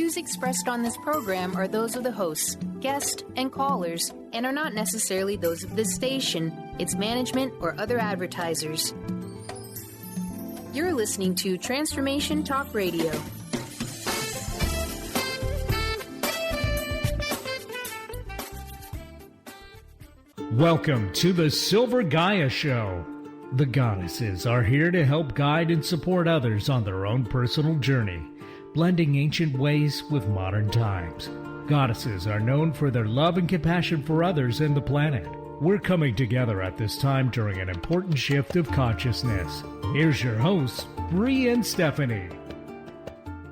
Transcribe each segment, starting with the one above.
views expressed on this program are those of the hosts, guests, and callers, and are not necessarily those of this station, its management, or other advertisers. You're listening to Transformation Talk Radio. Welcome to the Silver Gaia Show. The goddesses are here to help guide and support others on their own personal journey, blending ancient ways with modern times. Goddesses are known for their love and compassion for others and the planet. We're coming together at this time during an important shift of consciousness. Here's your hosts, Brie and Stephanie.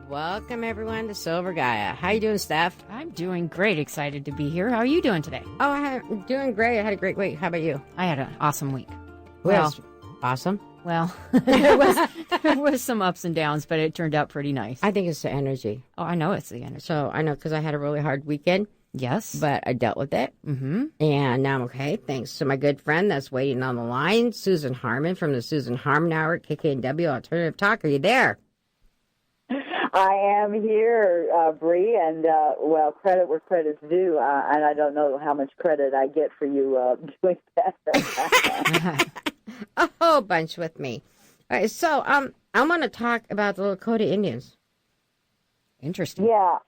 Welcome, everyone, to Silver Gaia. How you doing, Steph? I'm doing great. Excited to be here. How are you doing today? Oh, I'm doing great. I had a great week. How about you? I had an awesome week. Well, awesome. Well, there was some ups and downs, but it turned out pretty nice. I think it's the energy. Oh, I know it's the energy. So I know because I had a really hard weekend. Yes. But I dealt with it. Mm-hmm. And now I'm okay. Thanks to my good friend that's waiting on the line, Susan Harmon from the Susan Harmon Hour at KKNW Alternative Talk. Are you there? I am here, Brie, and, well, credit where credit's due, and I don't know how much credit I get for you doing that. A whole bunch with me. All right, so I'm going to talk about the Lakota Indians. Interesting. Yeah.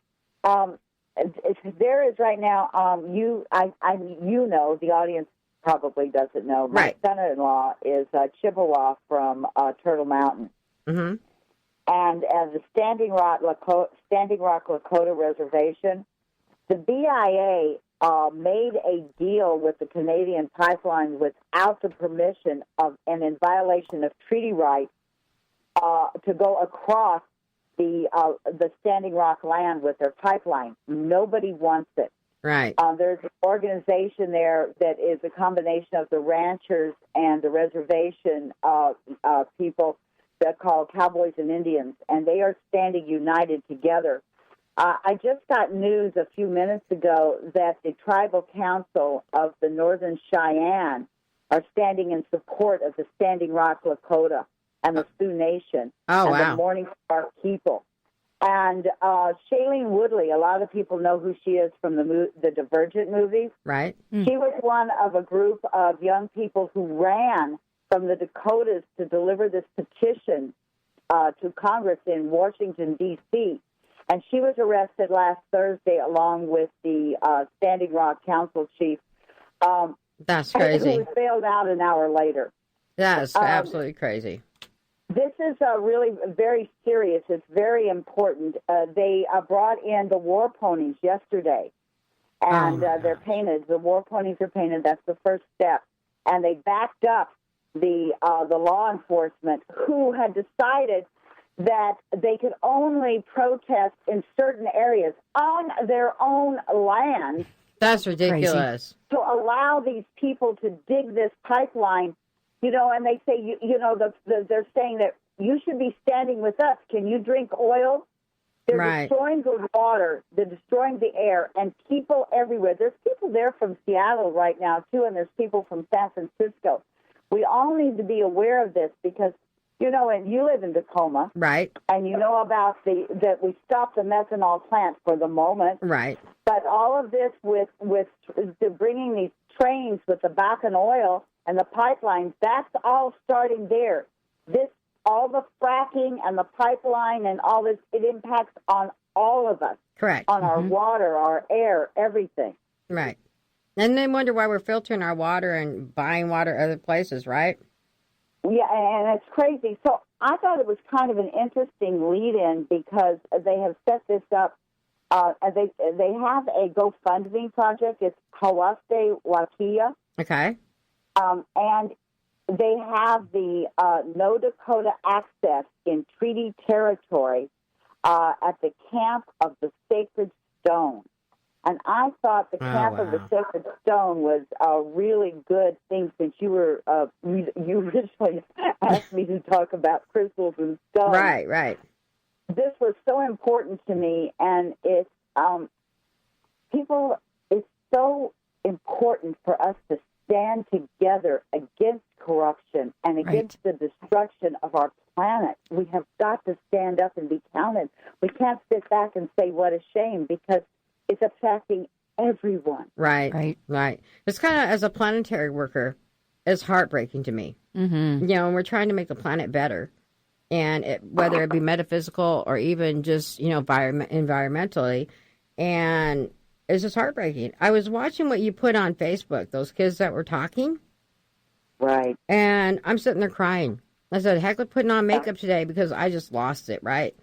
There is right now, you know, the audience probably doesn't know. My son-in-law is Chippewa from Turtle Mountain. Mm-hmm. And the Standing Rock Lakota Reservation, the BIA made a deal with the Canadian pipeline without the permission of and in violation of treaty rights to go across the Standing Rock land with their pipeline. Nobody wants it. Right. There's an organization there that is a combination of the ranchers and the reservation people. They're called Cowboys and Indians, and they are standing united together. I just got news a few minutes ago that the Tribal Council of the Northern Cheyenne are standing in support of the Standing Rock Lakota and the Sioux Nation and the Morning Star people. And Shailene Woodley, a lot of people know who she is from the Divergent movies. Right. She was one of a group of young people who ran from the Dakotas to deliver this petition to Congress in Washington, D.C., and she was arrested last Thursday along with the Standing Rock Council chief. That's crazy. Who was bailed out an hour later. That's absolutely crazy. This is really very serious. It's very important. They brought in the war ponies yesterday, and they're painted. The war ponies are painted. That's the first step. And they backed up the law enforcement who had decided that they could only protest in certain areas on their own land. That's ridiculous. To allow these people to dig this pipeline, you know, and they say, they're saying that you should be standing with us. Can you drink oil? They're destroying the water. They're destroying the air, and people everywhere. There's people there from Seattle right now, too, and there's people from San Francisco. We all need to be aware of this because, you know, and you live in Tacoma. Right. And you know about that we stopped the methanol plant for the moment. Right. But all of this with the bringing these trains with the Bakken oil and the pipelines, that's all starting there. All the fracking and the pipeline and all this, it impacts on all of us. Correct. On our water, our air, everything. Right. And they wonder why we're filtering our water and buying water other places, right? Yeah, and it's crazy. So I thought it was kind of an interesting lead-in because they have set this up. They have a GoFundMe project. It's Hawaste Wakia. Okay. And they have the No Dakota access in treaty territory at the Camp of the Sacred Stone. And I thought the Camp of the Sacred Stone was a really good thing since you were you originally asked me to talk about crystals and stones. Right. This was so important to me, and it's so important for us to stand together against corruption and against the destruction of our planet. We have got to stand up and be counted. We can't sit back and say, what a shame, because it's affecting everyone. Right. It's kind of, as a planetary worker, it's heartbreaking to me. Mm-hmm. You know, and we're trying to make the planet better. And whether it be metaphysical or even just, you know, environmentally. And it's just heartbreaking. I was watching what you put on Facebook, those kids that were talking. Right. And I'm sitting there crying. I said, heck with putting on makeup today because I just lost it, right?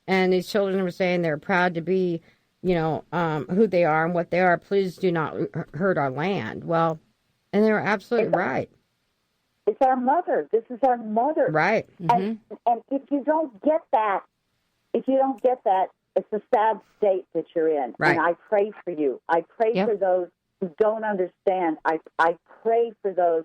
And these children were saying they're proud to be, you know, who they are and what they are. Please do not hurt our land. Well, and they were absolutely right. It's our mother. This is our mother. Right. Mm-hmm. And if you don't get that, it's a sad state that you're in. Right. And I pray for you. I pray for those who don't understand. I pray for those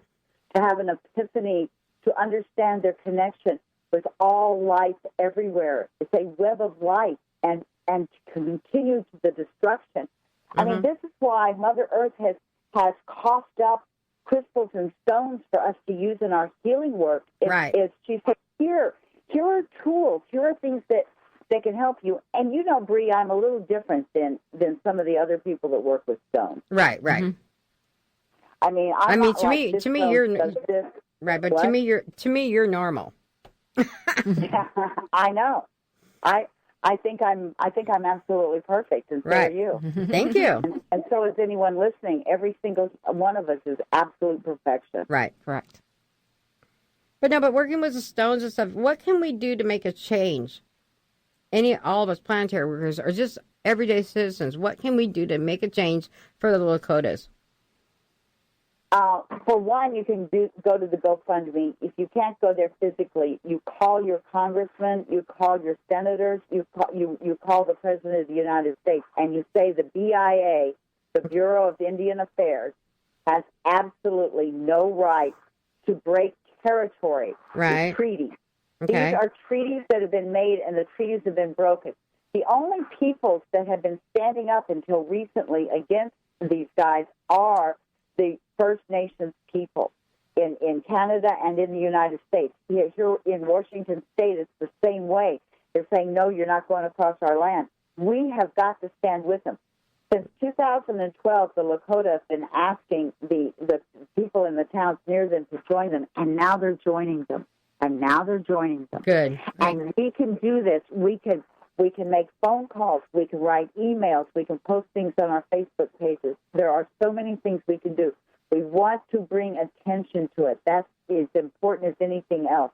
to have an epiphany, to understand their connection with all life everywhere. It's a web of life, and to continue to the destruction. Mm-hmm. I mean, this is why Mother Earth has coughed up crystals and stones for us to use in our healing work. She said, here are tools, here are things that can help you. And you know, Brie, I'm a little different than some of the other people that work with stones. Right. Mm-hmm. I mean, to me, you're right, but what? to me, you're normal. Yeah, I know. I think I'm absolutely perfect, and so are you. Thank you. And so is anyone listening. Every single one of us is absolute perfection. Right, correct. But working with the stones and stuff, what can we do to make a change? All of us planetary workers or just everyday citizens, what can we do to make a change for the Lakotas? For one, you can go to the GoFundMe. If you can't go there physically, you call your congressman, you call your senators, you call the President of the United States, and you say the BIA, the Bureau of Indian Affairs, has absolutely no right to break territory with treaties. Okay. These are treaties that have been made, and the treaties have been broken. The only peoples that have been standing up until recently against these guys are the First Nations people in Canada and in the United States. Here in Washington State, it's the same way. They're saying, no, you're not going across our land. We have got to stand with them. Since 2012, the Lakota have been asking the people in the towns near them to join them, and now they're joining them. Good. And we can do this. We can make phone calls. We can write emails. We can post things on our Facebook pages. There are so many things we can do. We want to bring attention to it. That's as important as anything else.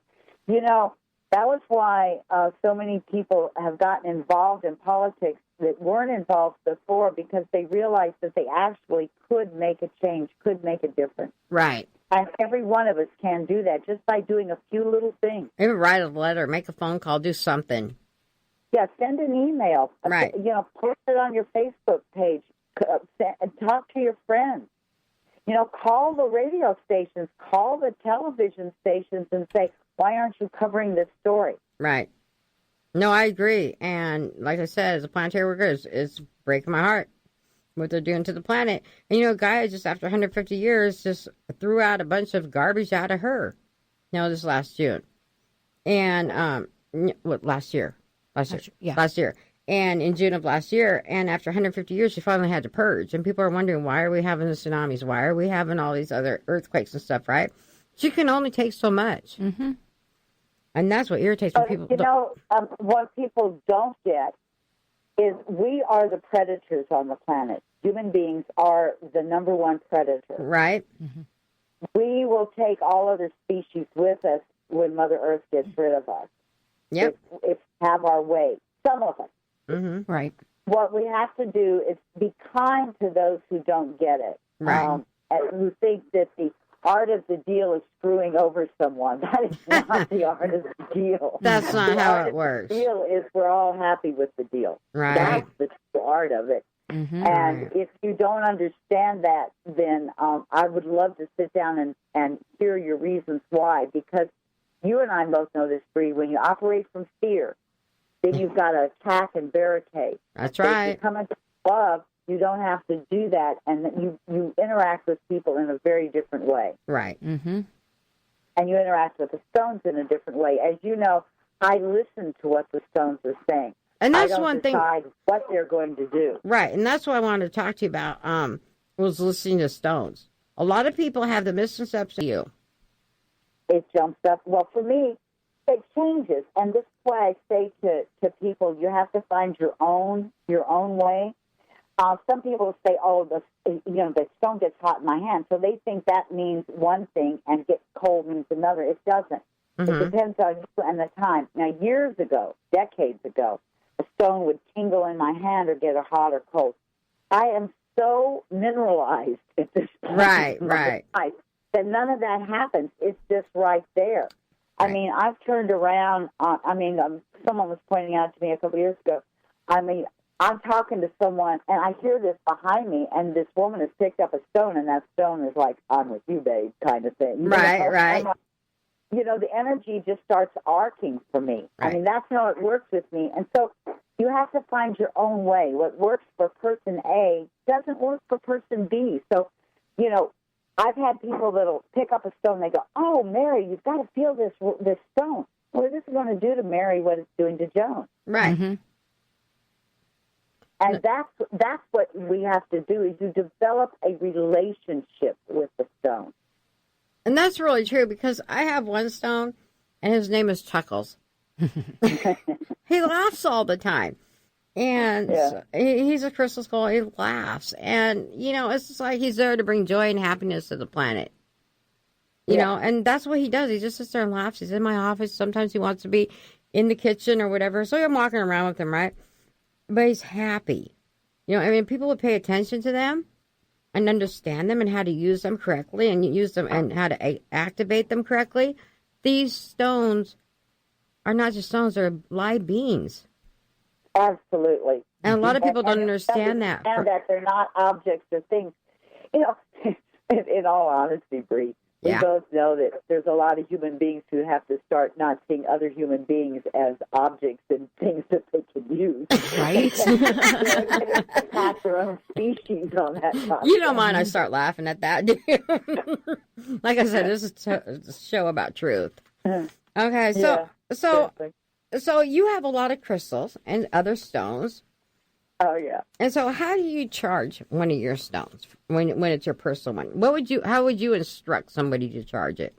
You know, that was why so many people have gotten involved in politics that weren't involved before, because they realized that they actually could make a change, could make a difference. Right. And every one of us can do that just by doing a few little things. Even write a letter, make a phone call, do something. Yeah, send an email. Right. You know, post it on your Facebook page. Talk to your friends. You know, call the radio stations, call the television stations and say, why aren't you covering this story? Right. No, I agree. And like I said, as a planetary worker, it's breaking my heart what they're doing to the planet. And, you know, Gaia, just after 150 years, just threw out a bunch of garbage out of her. This last June. And, last year. Last year. And in June of last year, and after 150 years, she finally had to purge. And people are wondering, why are we having the tsunamis? Why are we having all these other earthquakes and stuff, right? She can only take so much. Mm-hmm. And that's what irritates me. People. What people don't get is we are the predators on the planet. Human beings are the number one predator. Right. Mm-hmm. We will take all other species with us when Mother Earth gets rid of us. Yep. If have our way. Some of us. Mm-hmm. Right. What we have to do is be kind to those who don't get it. Right. And who think that the art of the deal is screwing over someone. That is not the art of the deal. That's not how it works. The deal is we're all happy with the deal. Right. That's the true art of it. Mm-hmm. And if you don't understand that, then I would love to sit down and hear your reasons why. Because you and I both know this, Brie. When you operate from fear, then you've got to attack and barricade. That's right. If you come into love, you don't have to do that, and you interact with people in a very different way. Right. Mm-hmm. And you interact with the stones in a different way. As you know, I listen to what the stones are saying. And that's I don't one thing. decide what they're going to do. Right, and that's what I wanted to talk to you about, was listening to stones. A lot of people have the misconception of you. It jumps up. Well, for me, it changes. And this is why I say to people, you have to find your own way. Some people say, oh, the stone gets hot in my hand. So they think that means one thing and gets cold means another. It doesn't. Mm-hmm. It depends on you and the time. Now, years ago, decades ago, a stone would tingle in my hand or get a hot or cold. I am so mineralized at this point. Right. That none of that happens. It's just right there. Right. I mean, I've turned around. Someone was pointing out to me a couple years ago. I'm talking to someone, and I hear this behind me, and this woman has picked up a stone, and that stone is like, I'm with you, babe, kind of thing. Right. The energy just starts arcing for me. Right. I mean, that's how it works with me. And so you have to find your own way. What works for person A doesn't work for person B. So, I've had people that'll pick up a stone, they go, oh, Mary, you've got to feel this stone. What is this going to do to Mary what it's doing to Joan? Right. Mm-hmm. And that's what we have to do, is you develop a relationship with the stone. And that's really true, because I have one stone, and his name is Chuckles. He laughs all the time. And he's a crystal skull. He laughs. And, it's just like he's there to bring joy and happiness to the planet. You know, and that's what he does. He just sits there and laughs. He's in my office. Sometimes he wants to be in the kitchen or whatever. So I'm walking around with him, right? But he's happy. People would pay attention to them and understand them and how to use them correctly and use them and how to activate them correctly. These stones are not just stones, they're live beings. Absolutely. And a lot of people don't understand that. And that they're not objects or things. In all honesty, Brie, we both know that there's a lot of human beings who have to start not seeing other human beings as objects and things that they can use. Right? Pass their own species on that topic. You don't mind I start laughing at that, do you? Like I said, this is a show about truth. Okay, so you have a lot of crystals and other stones. Oh, yeah. And so how do you charge one of your stones when it's your personal one? How would you instruct somebody to charge it?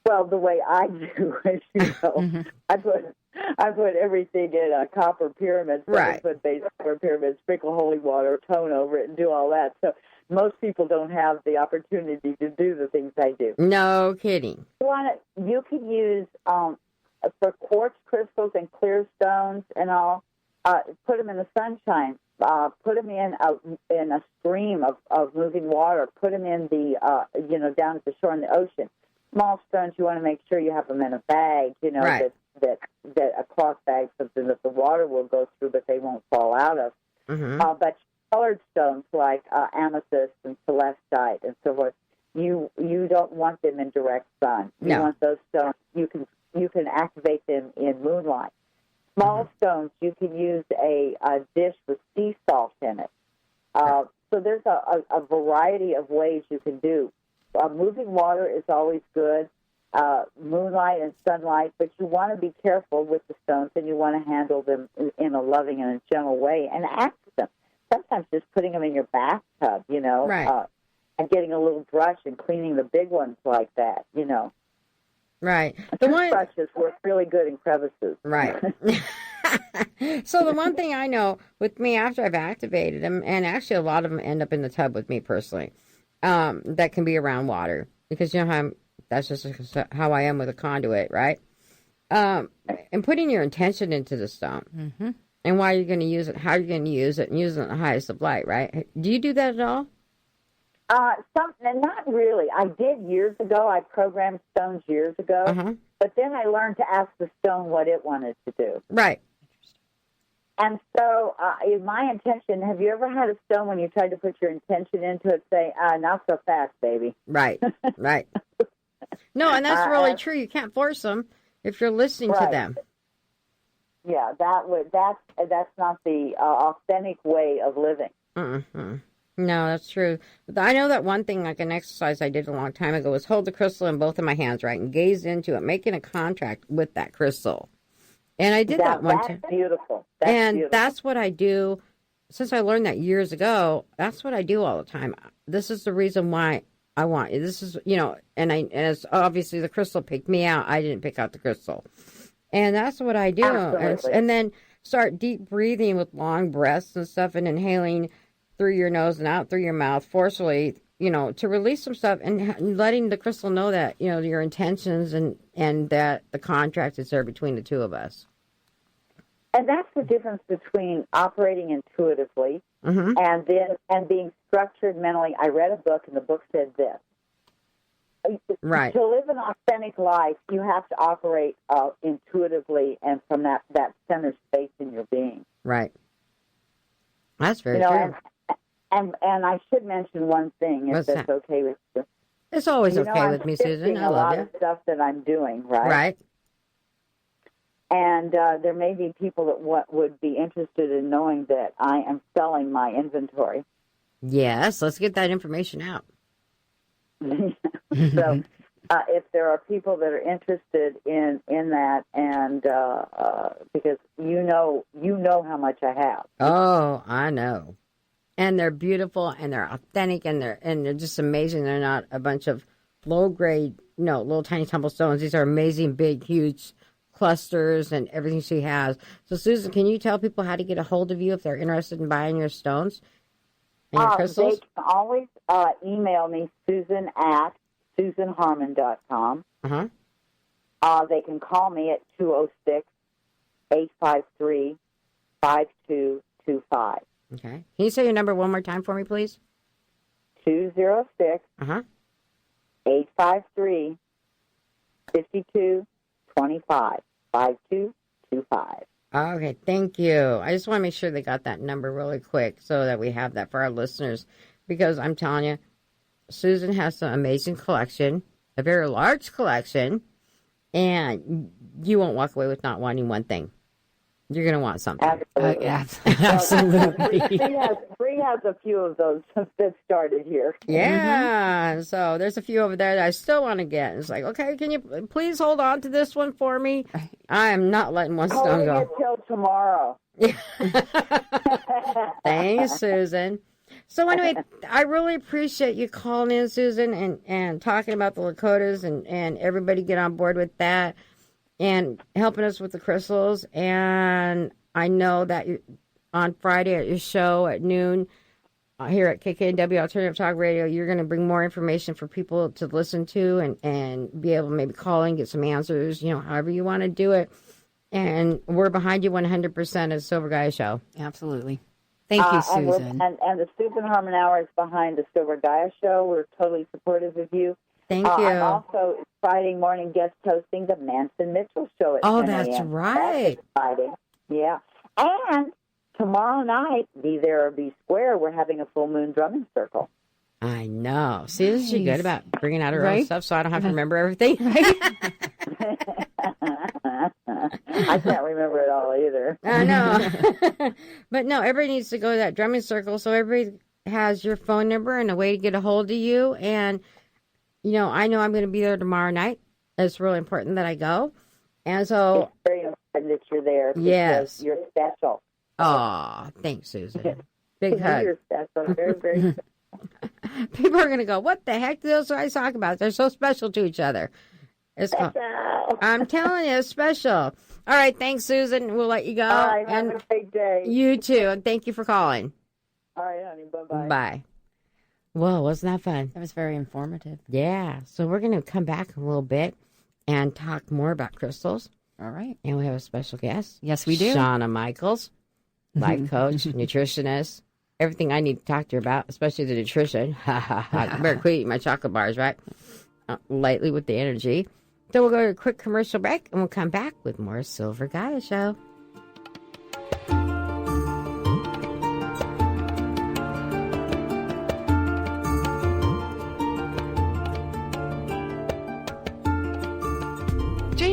Well, the way I do, as you know, I put everything in a copper pyramid, 7-foot base copper pyramid, sprinkle holy water, tone over it, and do all that. So most people don't have the opportunity to do the things I do. No kidding. You can use for quartz crystals and clear stones and all. Put them in the sunshine. Put them in a stream of moving water. Put them in the down at the shore in the ocean. Small stones, you want to make sure you have them in a bag. Right. that a cloth bag, something that the water will go through, but they won't fall out of. Mm-hmm. But colored stones like amethyst and celestite and so forth, you don't want them in direct sun. You want those stones. You can activate them in moonlight. Small stones, you can use a dish with sea salt in it. So there's a variety of ways you can do. Moving water is always good, moonlight and sunlight, but you want to be careful with the stones, and you want to handle them in a loving and a gentle way and act them. Sometimes just putting them in your bathtub, Right. And getting a little brush and cleaning the big ones like that, Right. Brushes work really good in crevices. Right. So the one thing I know with me after I've activated them, and actually a lot of them end up in the tub with me personally, that can be around water, because that's just how I am with a conduit, right? And putting your intention into the stone and why you're going to use it, how you're going to use it, and use it in the highest of light, right? Do you do that at all? Not really. I did years ago. I programmed stones years ago, but then I learned to ask the stone what it wanted to do. Right. And so, my intention, have you ever had a stone when you tried to put your intention into it, say, not so fast, baby? Right, right. No, and that's really true. You can't force them if you're listening to them. Yeah, that's not the authentic way of living. Mm-hmm. No, that's true. But I know that one thing, like an exercise I did a long time ago, was hold the crystal in both of my hands, right, and gaze into it, making a contract with that crystal. And I did that one That's time. beautiful. That's what I do. Since I learned that years ago, that's what I do all the time. This is the reason why I want it. This is, and it's obviously the crystal picked me out. I didn't pick out the crystal. And that's what I do. And then start deep breathing with long breaths and stuff and inhaling through your nose and out through your mouth forcefully, to release some stuff and letting the crystal know that, your intentions and that the contract is there between the two of us. And that's the difference between operating intuitively and being structured mentally. I read a book, and the book said this. Right. To live an authentic life, you have to operate intuitively and from that center space in your being. Right. That's very true. And I should mention one thing, if that's okay with you. It's always okay with me, Susan. I love a lot you. of stuff that I'm doing, right? Right. And there may be people that would be interested in knowing that I am selling my inventory. Yes, let's get that information out. So if there are people that are interested in that, and because you know how much I have. Oh, I know. And they're beautiful, and they're authentic, and they're just amazing. They're not a bunch of low grade, little tiny tumblestones. These are amazing, big, huge clusters and everything she has. So, Susan, can you tell people how to get a hold of you if they're interested in buying your stones and your crystals? They can always email me, Susan at SusanHarmon.com. They can call me at 206-853-5225. Okay. Can you say your number one more time for me, please? 206 853 5225. 5225. Okay, thank you. I just want to make sure they got that number really quick so that we have that for our listeners. Because I'm telling you, Susan has an amazing collection, a very large collection, and you won't walk away with not wanting one thing. You're going to want something. Absolutely. Absolutely. Brie has a few of those that started here. Yeah. So there's a few over there that I still want to get. It's like, okay, can you please hold on to this one for me? I am not letting one stone go. Hold it till tomorrow. Thanks, Susan. So anyway, I really appreciate you calling in, Susan, and talking about the Lakotas and everybody get on board with that. And helping us with the crystals. And I know that on Friday at your show at noon here at KKNW Alternative Talk Radio, you're going to bring more information for people to listen to and be able to maybe call and get some answers, however you want to do it. And we're behind you 100% at Silver Gaia Show. Absolutely. Thank you, Susan. And the Susan Harmon Hour is behind the Silver Gaia Show. We're totally supportive of you. Thank you. I'm also Friday morning guest hosting the Manson Mitchell Show at 10 that's a.m. right. That's exciting. Yeah. And tomorrow night, Be There or Be Square, we're having a full moon drumming circle. I know. See, isn't she good about bringing out her own Right? stuff so I don't have to remember everything? I can't remember it all either. I know. But no, everybody needs to go to that drumming circle so everybody has your phone number and a way to get a hold of you. And I know I'm going to be there tomorrow night. It's really important that I go. And so... It's very important that you're there. Yes. You're special. Oh, thanks, Susan. Big hug. You're special. Very, very special. People are going to go, what the heck do those guys talk about? They're so special to each other. It's I'm telling you, it's special. All right, thanks, Susan. We'll let you go. All right, have a great day. You too. And thank you for calling. All right, honey. Bye-bye. Bye. Whoa, wasn't that fun? That was very informative. Yeah. So we're going to come back a little bit and talk more about crystals. All right. And we have a special guest. Yes, we do. Shauna Michaels, life coach, nutritionist, everything I need to talk to her about, especially the nutrition. I better quit eating my chocolate bars, right? Lightly with the energy. So we'll go to a quick commercial break, and we'll come back with more Silver Gaia Show.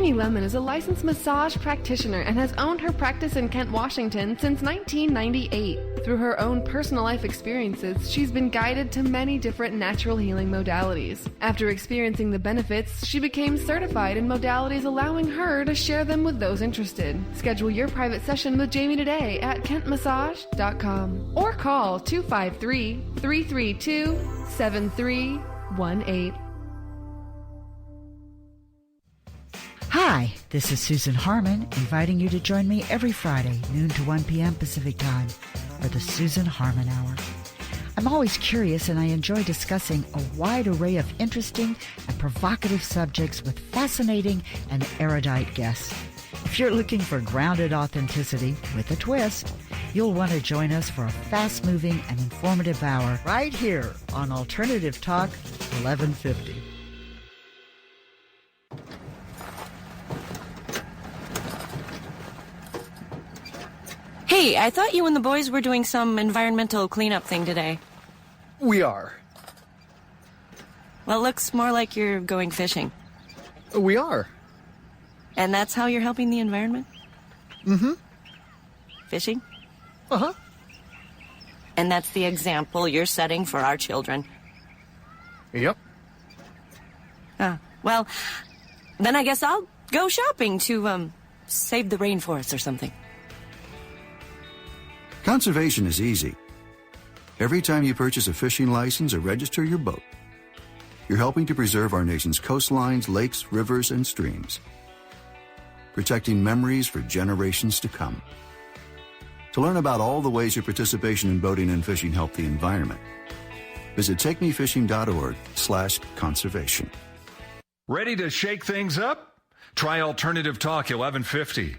Amy Lemon is a licensed massage practitioner and has owned her practice in Kent, Washington since 1998. Through her own personal life experiences, she's been guided to many different natural healing modalities. After experiencing the benefits, she became certified in modalities, allowing her to share them with those interested. Schedule your private session with Jamie today at kentmassage.com or call 253-332-7318. Hi, this is Susan Harmon, inviting you to join me every Friday, noon to 1 p.m. Pacific Time, for the Susan Harmon Hour. I'm always curious, and I enjoy discussing a wide array of interesting and provocative subjects with fascinating and erudite guests. If you're looking for grounded authenticity with a twist, you'll want to join us for a fast-moving and informative hour right here on Alternative Talk 1150. Hey, I thought you and the boys were doing some environmental cleanup thing today. We are. Well, it looks more like you're going fishing. We are. And that's how you're helping the environment? Mm-hmm. Fishing? Uh-huh. And that's the example you're setting for our children? Yep. Well, then I guess I'll go shopping to, save the rainforest or something. Conservation is easy. Every time you purchase a fishing license or register your boat, you're helping to preserve our nation's coastlines, lakes, rivers, and streams, protecting memories for generations to come. To learn about all the ways your participation in boating and fishing help the environment, visit takemefishing.org/conservation. Ready to shake things up? Try Alternative Talk 1150.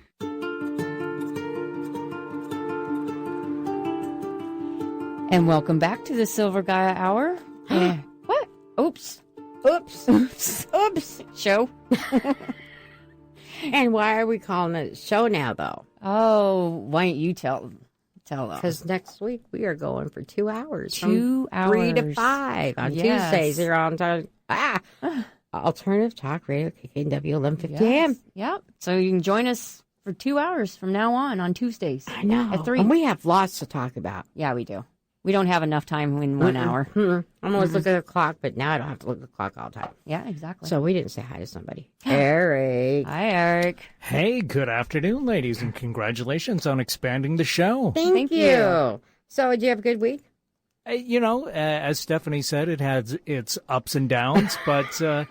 And welcome back to the Silver Gaia Hour. What? Oops. Show. And why are we calling it show now, though? Oh, why don't you tell them? Because next week we are going for 2 hours. 2 hours. 3 to 5 on Tuesdays. Here on Alternative Talk Radio, KKNW 1150 AM. Yep. So you can join us for 2 hours from now on Tuesdays. I know. At 3. And we have lots to talk about. Yeah, we do. We don't have enough time in 1 hour. I'm always looking at the clock, but now I don't have to look at the clock all the time. Yeah, exactly. So we didn't say hi to somebody. Eric. Hi, Eric. Hey, good afternoon, ladies, and congratulations on expanding the show. Thank you. So, did you have a good week? As Stephanie said, it has its ups and downs, but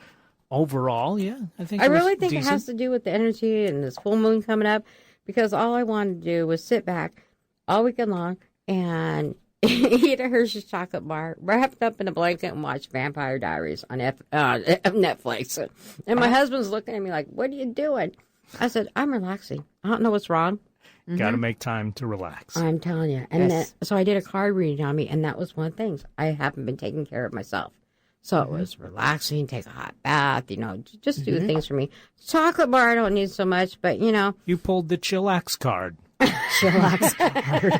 overall, yeah, I think I really think it has to do with the energy and this full moon coming up, because all I wanted to do was sit back all weekend long and eat a Hershey's chocolate bar, wrapped up in a blanket, and watch Vampire Diaries on Netflix. And my husband's looking at me like, "What are you doing?" I said, "I'm relaxing. I don't know what's wrong." Got to make time to relax. I'm telling you. And so I did a card reading on me, and that was one of the things. I haven't been taking care of myself. So it was relaxing, take a hot bath, just do things for me. Chocolate bar I don't need so much, but, You pulled the chillax card. Chillax card.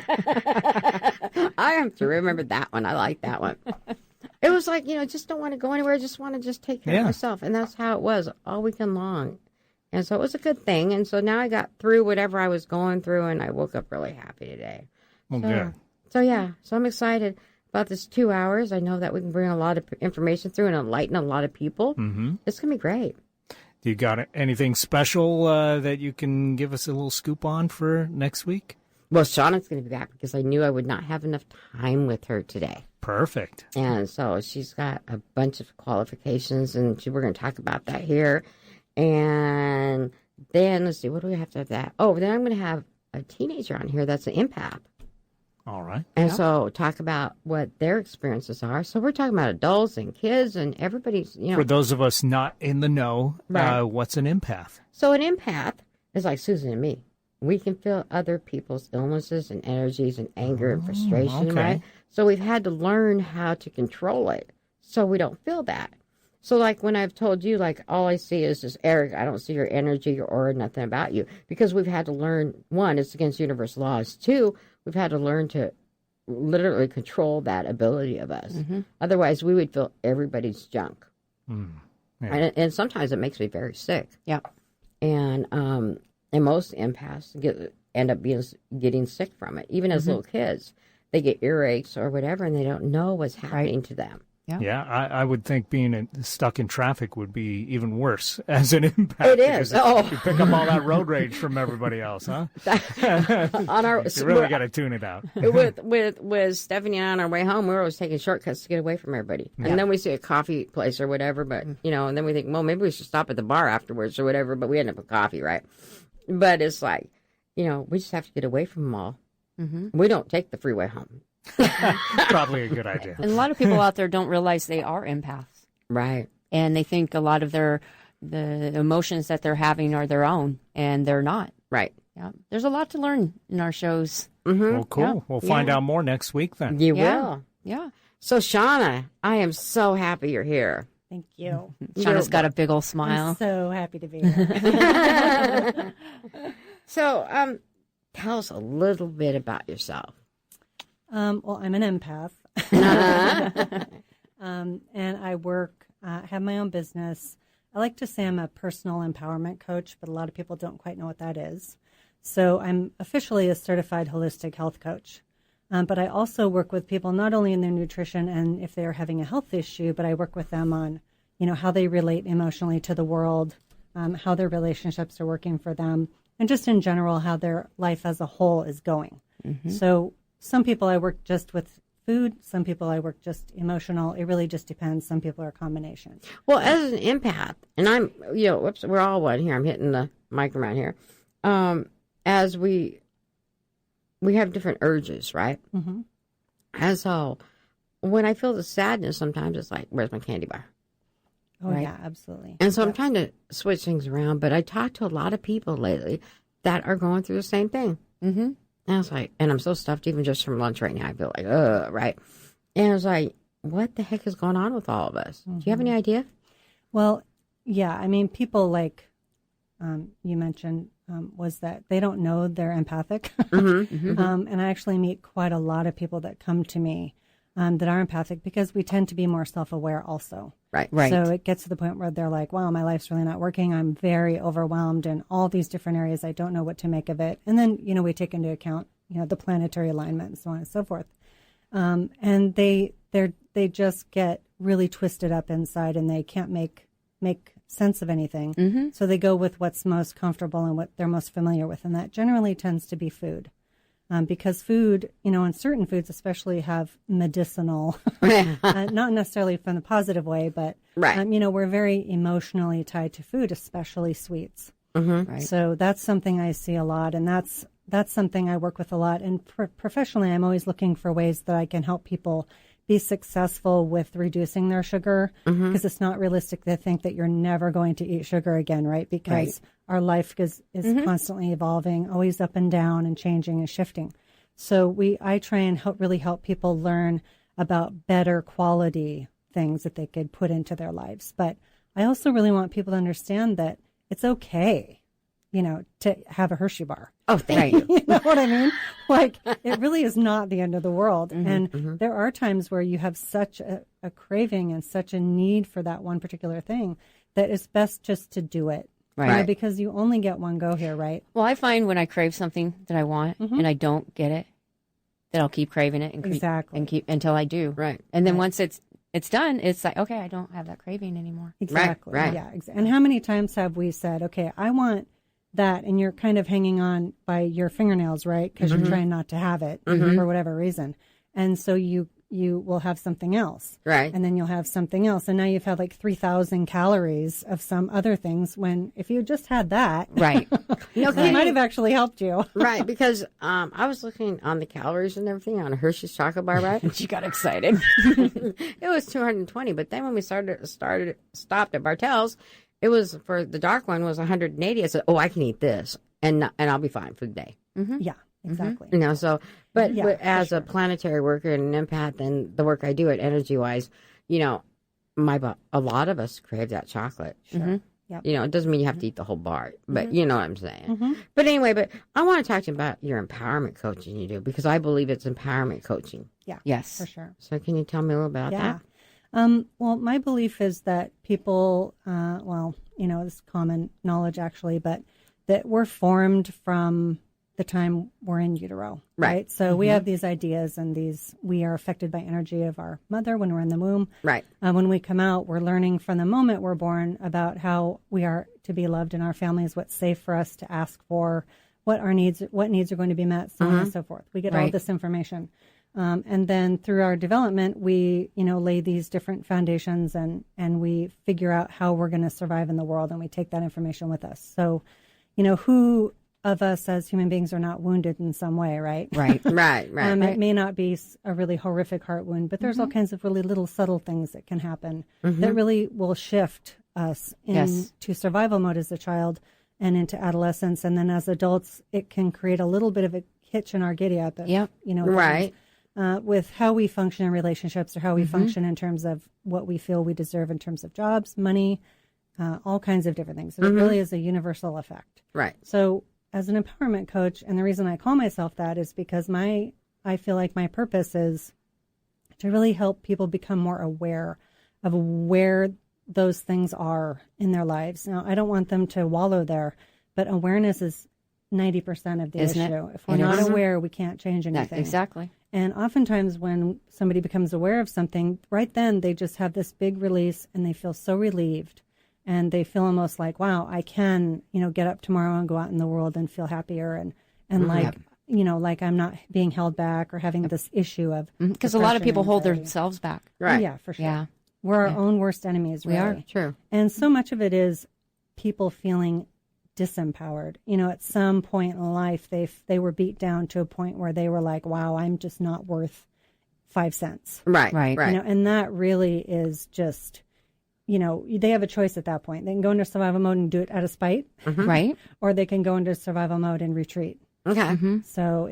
I have to remember that one. I like that one. It was like, just don't want to go anywhere. Just want to just take care of myself. And that's how it was all weekend long. And so it was a good thing. And so now I got through whatever I was going through, and I woke up really happy today. Well, good. So I'm excited about this 2 hours. I know that we can bring a lot of information through and enlighten a lot of people. Mm-hmm. It's going to be great. You got anything special that you can give us a little scoop on for next week? Well, Shauna's going to be back because I knew I would not have enough time with her today. Perfect. And so she's got a bunch of qualifications, and we're going to talk about that here. And then, let's see, what do we have to have that? Oh, then I'm going to have a teenager on here that's an empath. All right. And so talk about what their experiences are. So we're talking about adults and kids and everybody's, For those of us not in the know, right. What's an empath? So an empath is like Susan and me. We can feel other people's illnesses and energies and anger and frustration, right? So we've had to learn how to control it so we don't feel that. So like when I've told you, like all I see is just, Eric, I don't see your energy or nothing about you. Because we've had to learn, one, it's against universal laws. Two, we've had to learn to literally control that ability of us. Mm-hmm. Otherwise, we would feel everybody's junk. Yeah. And sometimes it makes me very sick. Yeah. And most empaths end up getting sick from it. Even as little kids, they get earaches or whatever, and they don't know what's happening to them. Yeah, I would think being stuck in traffic would be even worse as an impact. It is. You pick up all that road rage from everybody else, huh? You really got to tune it out. with Stephanie and I on our way home, we're always taking shortcuts to get away from everybody. Yeah. And then we see a coffee place or whatever, but, and then we think, well, maybe we should stop at the bar afterwards or whatever, but we end up with coffee, right? But it's like, we just have to get away from them all. We don't take the freeway home. Probably a good idea. And a lot of people out there don't realize they are empaths. Right. And they think a lot of the emotions that they're having are their own, and they're not. Right. Yeah. There's a lot to learn in our shows. Well, cool. Yeah. We'll find out more next week then. You will. Yeah. So, Shauna, I am so happy you're here. Thank you. Shauna's got a big old smile. I'm so happy to be here. So, tell us a little bit about yourself. Well, I'm an empath. And I work, have my own business. I like to say I'm a personal empowerment coach, but a lot of people don't quite know what that is. So I'm officially a certified holistic health coach. But I also work with people not only in their nutrition and if they're having a health issue, but I work with them on, how they relate emotionally to the world, how their relationships are working for them, and just in general, how their life as a whole is going. So some people I work just with food. Some people I work just emotional. It really just depends. Some people are combinations. Well, as an empath, and I'm, we're all one here. I'm hitting the mic around here. As we have different urges, right? And so when I feel the sadness, sometimes it's like, where's my candy bar? Oh, right? Yeah, absolutely. And so I'm trying to switch things around, but I talked to a lot of people lately that are going through the same thing. And I was like, and I'm so stuffed even just from lunch right now. I feel like, right. And I was like, what the heck is going on with all of us? Do you have any idea? Well, yeah. I mean, people like you mentioned was that they don't know they're empathic. And I actually meet quite a lot of people that come to me that are empathic because we tend to be more self-aware also. Right. So it gets to the point where they're like, wow, my life's really not working. I'm very overwhelmed in all these different areas. I don't know what to make of it. And then, we take into account, the planetary alignment and so on and so forth. And they just get really twisted up inside and they can't make sense of anything. So they go with what's most comfortable and what they're most familiar with. And that generally tends to be food. Because food, and certain foods especially have medicinal, not necessarily from the positive way, but, we're very emotionally tied to food, especially sweets. Right. So that's something I see a lot, and that's something I work with a lot. And professionally, I'm always looking for ways that I can help people be successful with reducing their sugar, because it's not realistic to think that you're never going to eat sugar again, right? Because our life is constantly evolving, always up and down and changing and shifting. So I try and really help people learn about better quality things that they could put into their lives. But I also really want people to understand that it's okay, to have a Hershey bar. Oh, thank you. You know what I mean? Like, it really is not the end of the world. And there are times where you have such a craving and such a need for that one particular thing that it's best just to do it. Right. Because you only get one go here, right? Well, I find when I crave something that I want and I don't get it, that I'll keep craving it and keep until I do. Right. And then once it's done, it's like, okay, I don't have that craving anymore. Exactly. Right. Yeah. And how many times have we said, okay, I want that, and you're kind of hanging on by your fingernails, right? Because you're trying not to have it for whatever reason. And so you will have something else. Right. And then you'll have something else. And now you've had like 3,000 calories of some other things when if you just had that, right, it might have actually helped you. Right. Because I was looking on the calories and everything on a Hershey's chocolate bar, right? And she got excited. It was 220. But then when we stopped at Bartell's, it was, for the dark one, was 180. I said, oh, I can eat this, and I'll be fine for the day. Yeah, exactly. So, but as a planetary worker and an empath, and the work I do at energy-wise, a lot of us crave that chocolate. Sure. Yep. It doesn't mean you have to eat the whole bar, but you know what I'm saying. But anyway, I want to talk to you about your empowerment coaching you do, because I believe it's empowerment coaching. Yeah. Yes. For sure. So can you tell me a little about that? Well, my belief is that people, is common knowledge actually, but that we're formed from the time we're in utero, right? So we have these ideas and we are affected by energy of our mother when we're in the womb. Right. When we come out, we're learning from the moment we're born about how we are to be loved in our families, what's safe for us to ask for, what needs are going to be met, so on and so forth. We get all this information. And then through our development, we, lay these different foundations and we figure out how we're going to survive in the world, and we take that information with us. So, who of us as human beings are not wounded in some way, right? Right. It may not be a really horrific heart wound, but there's all kinds of really little subtle things that can happen that really will shift us into survival mode as a child and into adolescence. And then as adults, it can create a little bit of a hitch in our giddy up. With how we function in relationships or how we function in terms of what we feel we deserve in terms of jobs, money, all kinds of different things. So it really is a universal effect. Right. So as an empowerment coach, and the reason I call myself that is because I feel like my purpose is to really help people become more aware of where those things are in their lives. Now, I don't want them to wallow there, but awareness is 90% of the issue. If we're not aware, we can't change anything. Exactly. And oftentimes when somebody becomes aware of something, right then they just have this big release and they feel so relieved. And they feel almost like, wow, I can, get up tomorrow and go out in the world and feel happier and like, like I'm not being held back or having this issue of because a lot of people hold themselves back. Right. Oh, yeah, for sure. Yeah. We're our own worst enemies, really. We are. True. And so much of it is people feeling disempowered. At some point in life, they were beat down to a point where they were like, wow, I'm just not worth 5 cents. Right. And that really is just... they have a choice at that point. They can go into survival mode and do it out of spite. Right. Or they can go into survival mode and retreat. Okay. So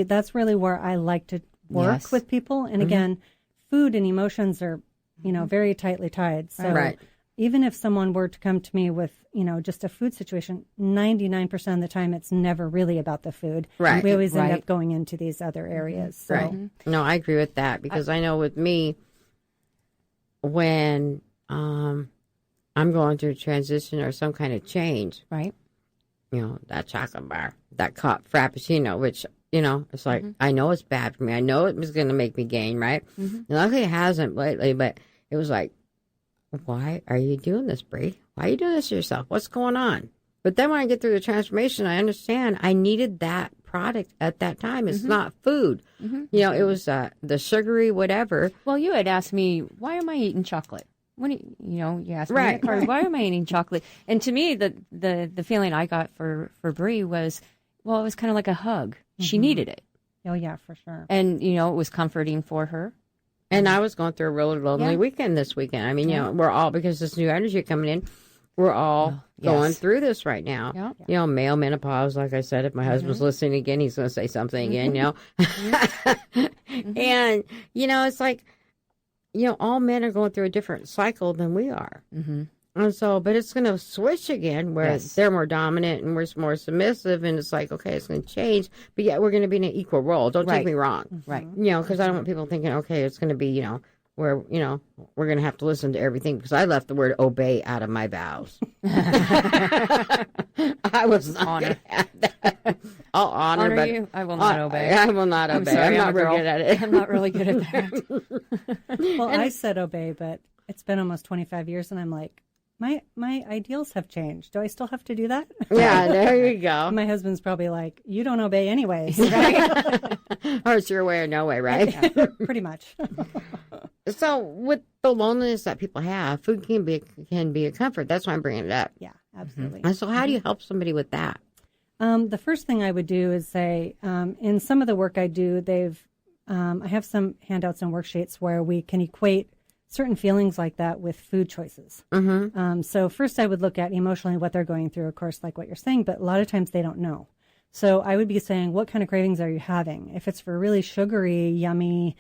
that's really where I like to work with people. And again, food and emotions are, very tightly tied. So even if someone were to come to me with, just a food situation, 99% of the time, it's never really about the food. Right. We always end up going into these other areas. So. Right. No, I agree with that because I know with me, when I'm going through a transition or some kind of change. Right. That chocolate bar, that frappuccino, which, it's like, I know it's bad for me. I know it was going to make me gain, right? And luckily it hasn't lately, but it was like, why are you doing this, Brie? Why are you doing this to yourself? What's going on? But then when I get through the transformation, I understand I needed that product at that time. It's not food. It was the sugary whatever. Well, you had asked me, why am I eating chocolate? When you asked me, why am I eating chocolate? And to me, the feeling I got for Brie was, well, it was kind of like a hug. She needed it. Oh, yeah, for sure. And, it was comforting for her. And I was going through a really lonely weekend this weekend. I mean, we're all, because this new energy coming in, we're all going through this right now. Male menopause, like I said, if my husband's listening again, he's going to say something again, And, it's like, all men are going through a different cycle than we are. And so, but it's going to switch again where they're more dominant and we're more submissive. And it's like, okay, it's going to change. But yet we're going to be in an equal role. Don't take me wrong. Right. Because I don't want people thinking, okay, it's going to be, where, we're going to have to listen to everything because I left the word obey out of my vows. I was honored. I'll honor but you. I will not obey. I will not obey. Sorry, I'm not really good at it. I'm not really good at that. Well, I said obey, but it's been almost 25 years and I'm like, my ideals have changed. Do I still have to do that? Yeah, there you go. My husband's probably like, you don't obey anyways, right? Or it's your way or no way, right? Yeah, pretty much. So with the loneliness that people have, food can be a comfort. That's why I'm bringing it up. Yeah, absolutely. And so how do you help somebody with that? The first thing I would do is say, in some of the work I do, I have some handouts and worksheets where we can equate certain feelings like that with food choices. So first I would look at emotionally what they're going through, of course, like what you're saying, but a lot of times they don't know. So I would be saying, what kind of cravings are you having? If it's for really sugary, yummy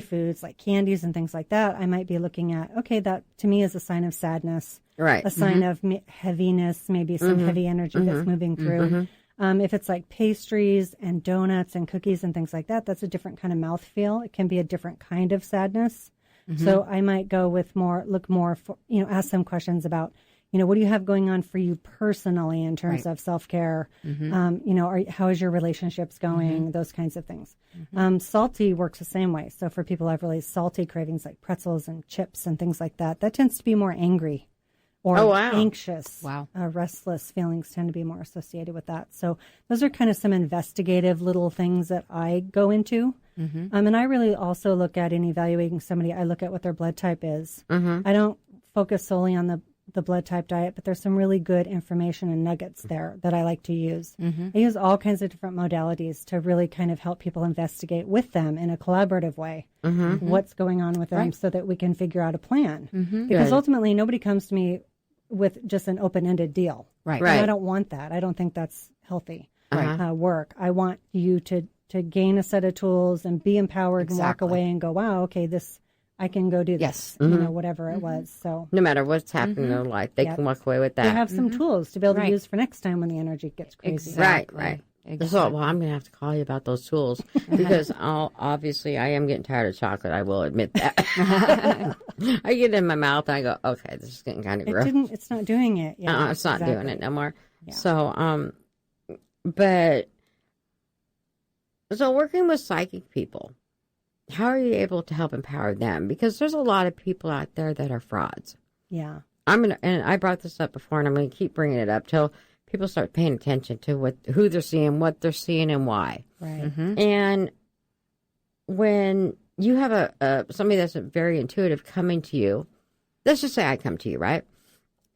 foods like candies and things like that, I might be looking at, okay, that to me is a sign of sadness, right? A sign of heaviness, maybe some heavy energy that's moving through. If it's like pastries and donuts and cookies and things like that, that's a different kind of mouthfeel. It can be a different kind of sadness. So I might go with look more for, ask some questions about, what do you have going on for you personally in terms of self-care? How is your relationships going? Those kinds of things. Salty works the same way. So for people who have really salty cravings like pretzels and chips and things like that, that tends to be more angry or anxious. Restless feelings tend to be more associated with that. So those are kind of some investigative little things that I go into. And I really also look at in evaluating somebody, I look at what their blood type is. I don't focus solely on the blood type diet, but there's some really good information and nuggets there that I like to use. I use all kinds of different modalities to really kind of help people investigate with them in a collaborative way what's going on with them so that we can figure out a plan. Because ultimately, nobody comes to me with just an open-ended deal. And I don't want that. I don't think that's healthy work. I want you to gain a set of tools and be empowered and walk away and go, wow, okay, I can go do this, whatever it was. So no matter what's happening in their life, they can walk away with that. They have some tools to be able to use for next time when the energy gets crazy. Right. So, well, I'm going to have to call you about those tools because obviously I am getting tired of chocolate. I will admit that. I get it in my mouth and I go, okay, this is getting kind of gross. It's not doing it. Yeah, it's not doing it no more. Yeah. So, so working with psychic people, how are you able to help empower them? Because there's a lot of people out there that are frauds. Yeah. And I brought this up before, and I'm going to keep bringing it up till people start paying attention to who they're seeing, what they're seeing, and why. Right. And when you have somebody that's very intuitive coming to you, let's just say I come to you, right?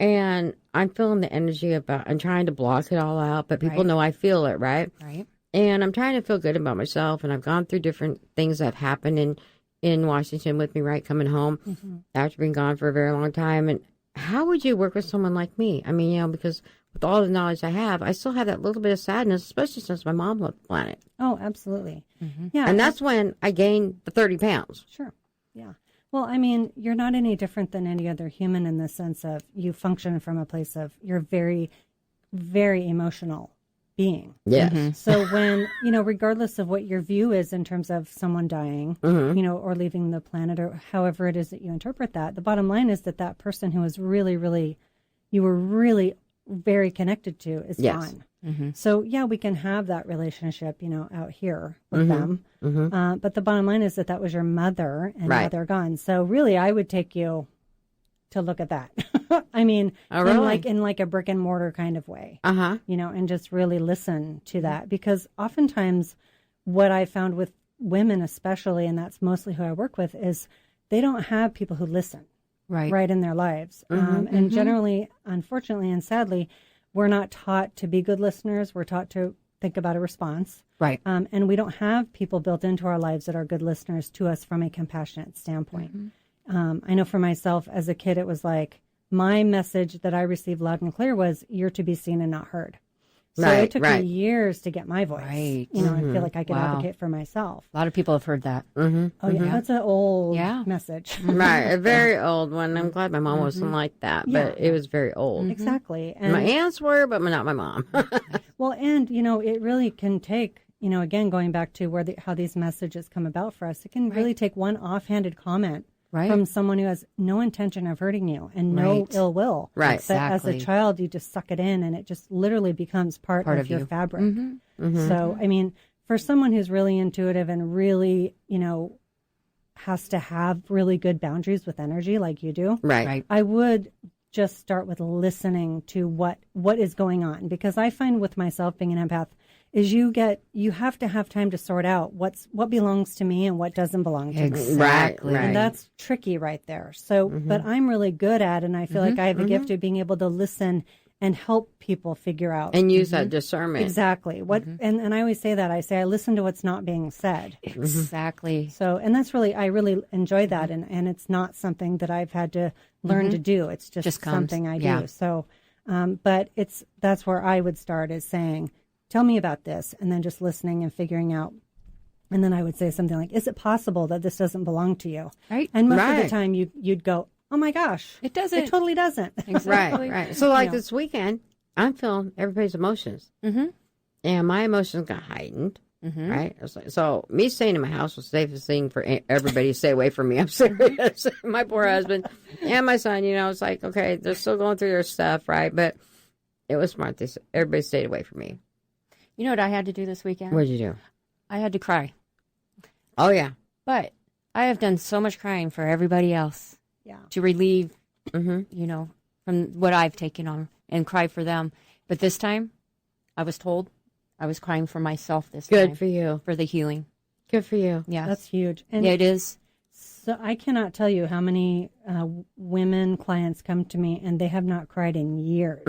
And I'm feeling the energy I'm trying to block it all out, but people know I feel it, right? Right. And I'm trying to feel good about myself, and I've gone through different things that have happened in Washington with me, right, coming home after being gone for a very long time. And how would you work with someone like me? I mean, because with all the knowledge I have, I still have that little bit of sadness, especially since my mom left the planet. Oh, absolutely. Yeah. And that's when I gained the 30 pounds. Sure. Yeah. Well, I mean, you're not any different than any other human in the sense of you function from a place of you're very, very emotional being. Yes. So when, regardless of what your view is in terms of someone dying, or leaving the planet or however it is that you interpret that, the bottom line is that person who was really, really, you were really very connected to is gone. So yeah, we can have that relationship, out here with them. But the bottom line is that was your mother and now they're gone. So really, I would take you to look at that. I mean, in like a brick and mortar kind of way, and just really listen to that, because oftentimes what I found with women, especially, and that's mostly who I work with, is they don't have people who listen right in their lives. And generally, unfortunately, and sadly, we're not taught to be good listeners. We're taught to think about a response. Right. And we don't have people built into our lives that are good listeners to us from a compassionate standpoint. I know for myself as a kid, it was like my message that I received loud and clear was, you're to be seen and not heard. So it took me years to get my voice. Right. I feel like I could advocate for myself. A lot of people have heard that. Oh, yeah. That's an old message. Right. A very old one. I'm glad my mom wasn't like that, but it was very old. Exactly. And my aunts were, but not my mom. Well, and, it really can take, again, going back to how these messages come about for us, it can really take one offhanded comment from someone who has no intention of hurting you and no ill will. Right. But as a child, you just suck it in and it just literally becomes part of your fabric. So, I mean, for someone who's really intuitive and really, has to have really good boundaries with energy like you do. Right. I would just start with listening to what is going on, because I find with myself being an empath is you have to have time to sort out what belongs to me and what doesn't belong to me. Exactly. And that's tricky right there. So, but I'm really good at, and I feel like I have a gift of being able to listen and help people figure out. And use that discernment. Exactly. And I always say that. I listen to what's not being said. Exactly. So, and that's I really enjoy that. And it's not something that I've had to learn to do. It's just something I do. So, but that's where I would start, is saying, tell me about this, and then just listening and figuring out. And then I would say something like, is it possible that this doesn't belong to you? Right. And most of the time you'd go, oh my gosh, it doesn't. It totally doesn't. Exactly. Right. So like this weekend, I'm feeling everybody's emotions. And my emotions got heightened. right? So me staying in my house was the safest thing for everybody to stay away from me. I'm serious. My poor husband and my son, it's like, okay, they're still going through their stuff, right? But it was smart. Everybody stayed away from me. You know what I had to do this weekend? What did you do? I had to cry. Oh, yeah. But I have done so much crying for everybody else. Yeah. To relieve, from what I've taken on and cry for them. But this time, I was told I was crying for myself this time. Good for you. For the healing. Good for you. Yeah. That's huge. And yeah, it is. So I cannot tell you how many women clients come to me and they have not cried in years.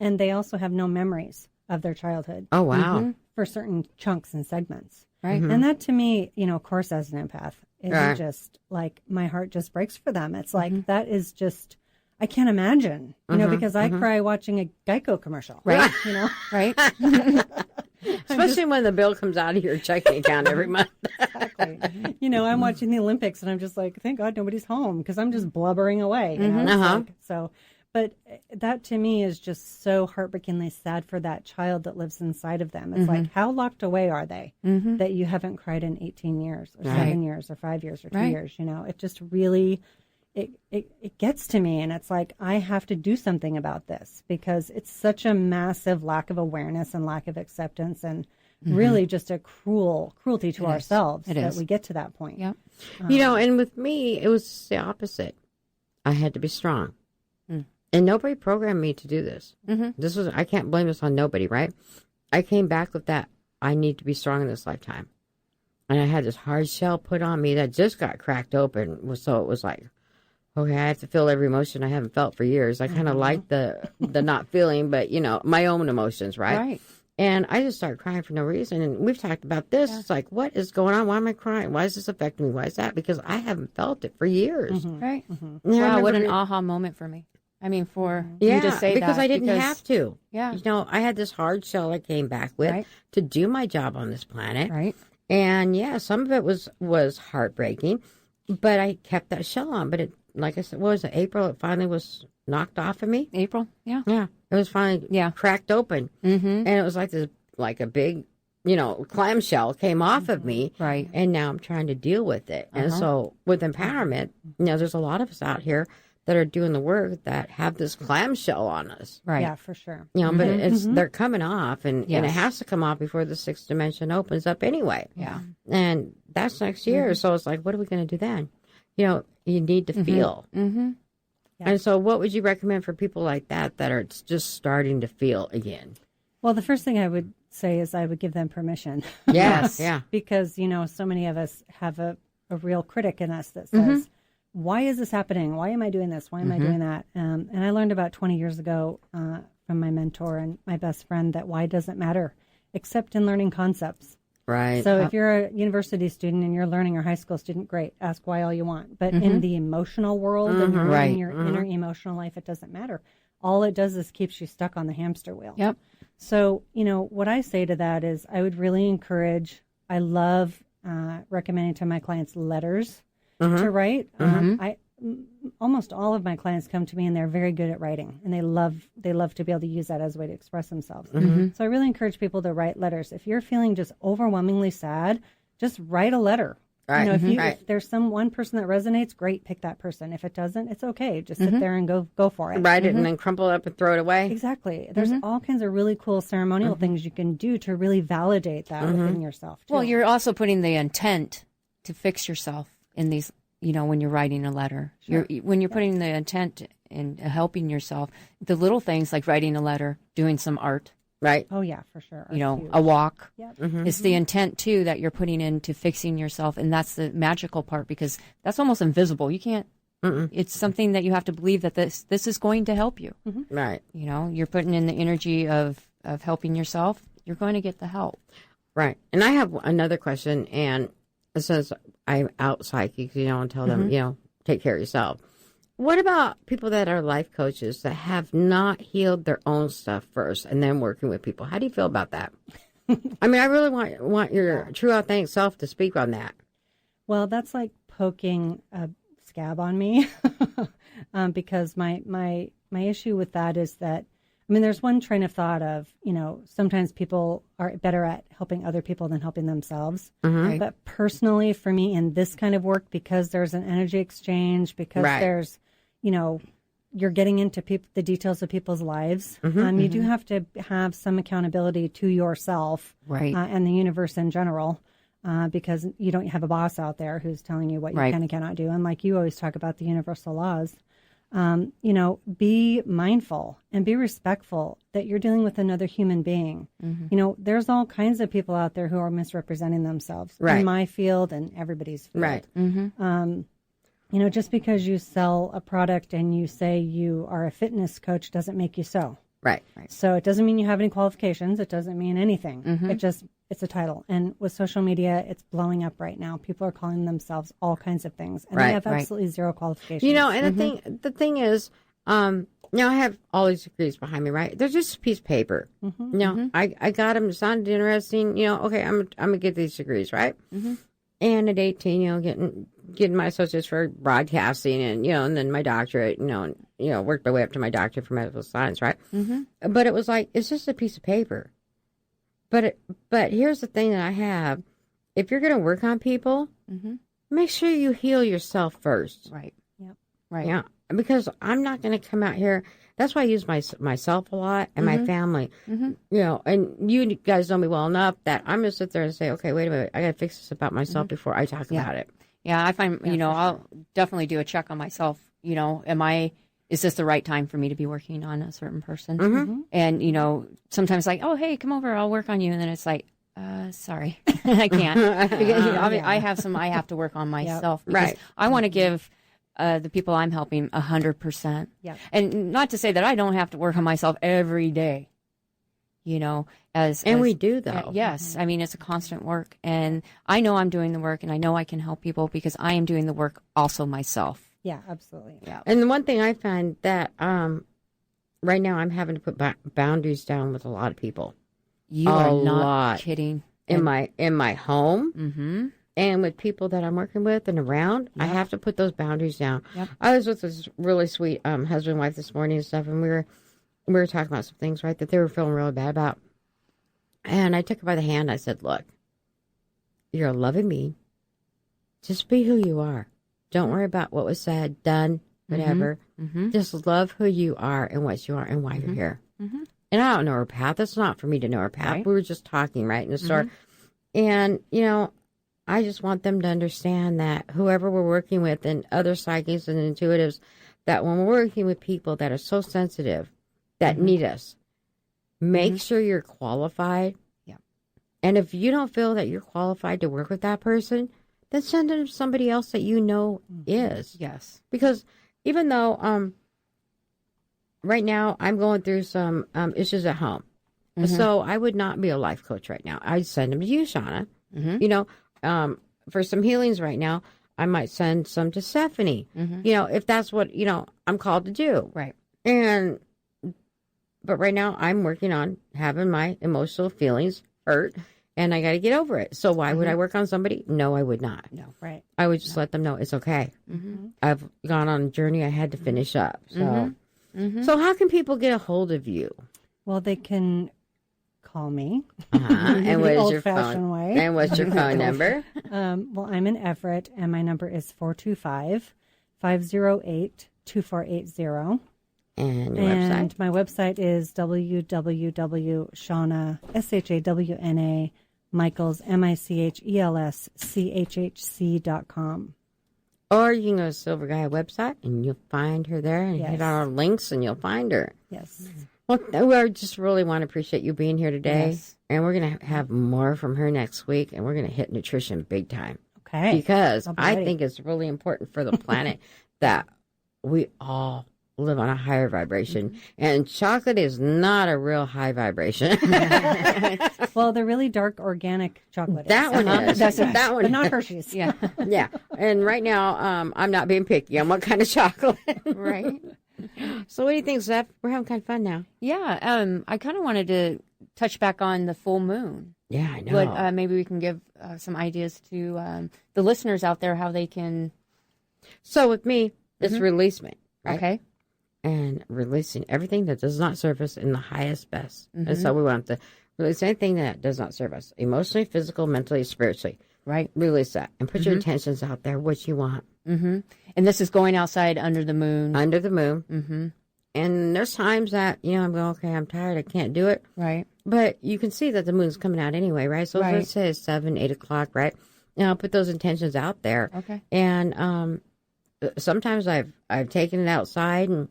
And they also have no memories of their childhood. Oh, wow. For certain chunks and segments. Right. And that to me, of course, as an empath, is just like my heart just breaks for them. It's like that is just, I can't imagine, because I cry watching a Geico commercial. Right. Right. Especially when the bill comes out of your checking account every month. Exactly. I'm watching the Olympics and I'm just like, thank God nobody's home because I'm just blubbering away. But that to me is just so heartbreakingly sad for that child that lives inside of them. It's like, how locked away are they that you haven't cried in 18 years or 7 years or 5 years or 2 years? It just really, it gets to me. And it's like, I have to do something about this because it's such a massive lack of awareness and lack of acceptance and really just a cruelty to ourselves that we get to that point. Yep. And with me, it was the opposite. I had to be strong. And nobody programmed me to do this. I can't blame this on nobody, right? I came back with that. I need to be strong in this lifetime. And I had this hard shell put on me that just got cracked open. So it was like, okay, I have to feel every emotion I haven't felt for years. I kind of like the not feeling, but, my own emotions, right? Right. And I just started crying for no reason. And we've talked about this. Yeah. It's like, what is going on? Why am I crying? Why is this affecting me? Why is that? Because I haven't felt it for years. Right. Wow, what an aha moment for me. I mean, for you to say that. Because I didn't have to. Yeah. I had this hard shell I came back with to do my job on this planet. Right. And, some of it was heartbreaking. But I kept that shell on. But it, like I said, what was it? April, it finally was knocked off of me. April, yeah. Yeah. It was finally cracked open. And it was like a big, clamshell came off of me. Right. And now I'm trying to deal with it. And so with empowerment, there's a lot of us out here that are doing the work that have this clamshell on us. Right. Yeah, for sure. But they're coming off and it has to come off before the sixth dimension opens up anyway. Yeah. And that's next year. So it's like, what are we going to do then? You need to feel. Yeah. And so what would you recommend for people like that are just starting to feel again? Well, the first thing I would say is I would give them permission. Yes. Yeah. Because, so many of us have a real critic in us that says, why is this happening? Why am I doing this? Why am I doing that? And I learned about 20 years ago from my mentor and my best friend that why doesn't matter, except in learning concepts. Right. So if you're a university student and you're learning, or high school student, great. Ask why all you want. But in the emotional world and in your inner emotional life, it doesn't matter. All it does is keeps you stuck on the hamster wheel. Yep. So, what I say to that is I would really encourage, I love recommending to my clients letters to write. Almost all of my clients come to me and they're very good at writing, and they love to be able to use that as a way to express themselves. So I really encourage people to write letters. If you're feeling just overwhelmingly sad, just write a letter. Right. If there's one person that resonates, great, pick that person. If it doesn't, it's okay. Just sit there and go for it. Write it and then crumple it up and throw it away. Exactly. There's all kinds of really cool ceremonial things you can do to really validate that within yourself, too. Well, you're also putting the intent to fix yourself in these, when you're writing a letter. Sure. When you're putting the intent in helping yourself, the little things like writing a letter, doing some art. Right. Oh, yeah, for sure. A walk. Yep. It's the intent, too, that you're putting into fixing yourself. And that's the magical part, because that's almost invisible. You can't, it's something that you have to believe that this is going to help you. Right. You're putting in the energy of helping yourself. You're going to get the help. Right. And I have another question, and it says I'm out psychic, and tell them, take care of yourself. What about people that are life coaches that have not healed their own stuff first and then working with people? How do you feel about that? I mean, I really want your true authentic self to speak on that. Well, that's like poking a scab on me because my issue with that is that I mean, there's one train of thought of, sometimes people are better at helping other people than helping themselves. Right. But personally, for me, in this kind of work, because there's an energy exchange, because there's, you're getting into the details of people's lives. You do have to have some accountability to yourself and the universe in general, because you don't have a boss out there who's telling you what you can and cannot do. And like you always talk about the universal laws. Be mindful and be respectful that you're dealing with another human being. There's all kinds of people out there who are misrepresenting themselves in my field and everybody's field. Just because you sell a product and you say you are a fitness coach doesn't make you so. Right. So it doesn't mean you have any qualifications. It doesn't mean anything. It's a title. And with social media, it's blowing up right now. People are calling themselves all kinds of things, and they have absolutely zero qualifications. And the thing is, I have all these degrees behind me, right? They're just a piece of paper. I got them. It sounded interesting. Okay, I'm gonna get these degrees, right? And at 18, getting my associates for broadcasting, and and then my doctorate, worked my way up to my doctorate for medical science, right? But it was like, it's just a piece of paper. But here's the thing that I have: if you're going to work on people, make sure you heal yourself first. Right. Yep. Right. Yeah. Because I'm not going to come out here. That's why I use myself a lot and my family. And you guys know me well enough that I'm going to sit there and say, okay, wait a minute, I got to fix this about myself before I talk about it. Yeah, I find, I'll definitely do a check on myself. Is this the right time for me to be working on a certain person? And, sometimes like, oh, hey, come over, I'll work on you. And then it's like, sorry, I can't. Because, I have to work on myself. Because I want to give the people I'm helping 100%. And not to say that I don't have to work on myself every day. As we do, though. Yes. I mean, it's a constant work. And I know I'm doing the work, and I know I can help people because I am doing the work also myself. Yeah, absolutely. Yeah. And the one thing I find that right now I'm having to put boundaries down with a lot of people. You are not kidding. In my home and with people that I'm working with and around, I have to put those boundaries down. I was with this really sweet husband and wife this morning and stuff, and we were talking about some things, right, that they were feeling really bad about. And I took her by the hand. I said, look, you're a loving being. Just be who you are. Don't worry about what was said, done, whatever. Just love who you are and what you are and why you're here. And I don't know her path. It's not for me to know her path. Right. We were just talking, right, in the store. And, I just want them to understand that whoever we're working with and other psychics and intuitives, that when we're working with people that are so sensitive, that need us, make sure you're qualified. Yeah. And if you don't feel that you're qualified to work with that person, then send them to somebody else that is. Yes. Because even though right now I'm going through some issues at home. So I would not be a life coach right now. I'd send them to you, Shauna. For some healings right now, I might send some to Stephanie. If that's what, I'm called to do. Right. But right now I'm working on having my emotional feelings hurt. And I got to get over it. So why would I work on somebody? No, I would not. No, right. I would just let them know it's okay. I've gone on a journey I had to finish up. So, so how can people get a hold of you? Well, they can call me. And what is your phone? Way. And what's your phone number? Well, I'm in Everett, and my number is 425-508-2480. And your website? And my website is www.Shauna, SHAWNA, Michaels, MICHELSCHHC.com. Or you can go to Silver Gaia website, and you'll find her there, and hit our links, and you'll find her. Yes. Well, we just really want to appreciate you being here today. Yes. And we're going to have more from her next week, and we're going to hit nutrition big time. Okay. Because I think it's really important for the planet that we all live on a higher vibration. And chocolate is not a real high vibration. Well, the really dark organic chocolate that one is. That one. But not Hershey's. Yeah. Yeah. And right now, I'm not being picky on what kind of chocolate. Right. So what do you think, Zeph? We're having kind of fun now. Yeah. I kind of wanted to touch back on the full moon. Yeah, I know. But maybe we can give some ideas to the listeners out there how they can. So with me, it's releasement. Right? Okay. and releasing everything that does not serve us in the highest best. And so we want to release anything that does not serve us emotionally, physical, mentally, spiritually. Right. Release that and put your intentions out there, what you want. And this is going outside under the moon. Under the moon. And there's times that, I'm going, okay, I'm tired, I can't do it. Right. But you can see that the moon's coming out anyway, right? So let's say it's 7, 8 o'clock, right? I'll put those intentions out there. Okay. And sometimes I've taken it outside and,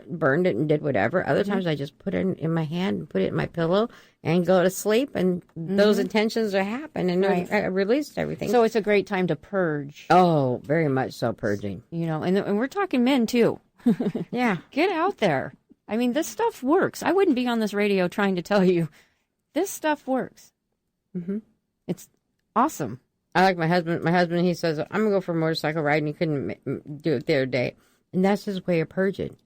burned it and did whatever. Other times I just put it in my hand and put it in my pillow and go to sleep. And those intentions are happening. And I released everything. So it's a great time to purge. Oh, very much so purging. And we're talking men, too. Yeah. Get out there. I mean, this stuff works. I wouldn't be on this radio trying to tell you this stuff works. It's awesome. I like my husband. My husband, he says, I'm going to go for a motorcycle ride, and he couldn't do it the other day. And that's his way of purging.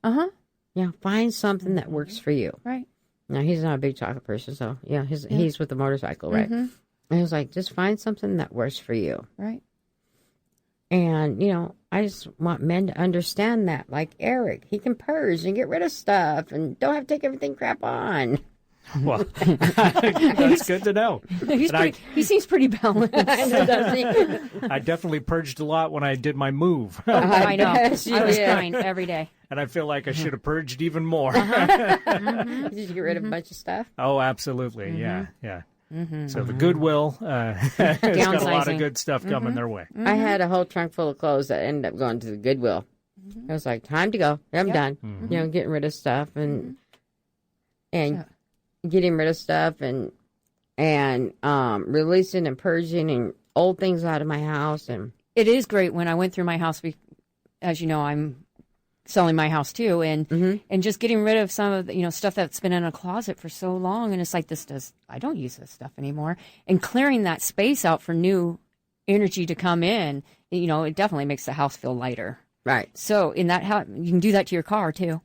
Find something that works for you. Right. Now, he's not a big chocolate person, so, he's with the motorcycle, right? And he was like, just find something that works for you. Right. And, I just want men to understand that. Like Eric, he can purge and get rid of stuff and don't have to take everything crap on. Well, that's good to know. He seems pretty balanced. I definitely purged a lot when I did my move. I know. I was crying every day. And I feel like I should have purged even more. Did you get rid of a bunch of stuff? Oh, absolutely. Yeah. So the Goodwill has got a lot of good stuff coming their way. I had a whole trunk full of clothes that ended up going to the Goodwill. I was like, time to go. I'm done. Getting rid of stuff and getting rid of stuff and releasing and purging and old things out of my house. And it is great when I went through my house. As you know, I'm selling my house too, and just getting rid of some of the, stuff that's been in a closet for so long, and it's like I don't use this stuff anymore, and clearing that space out for new energy to come in. It definitely makes the house feel lighter. Right. So in that house, you can do that to your car too.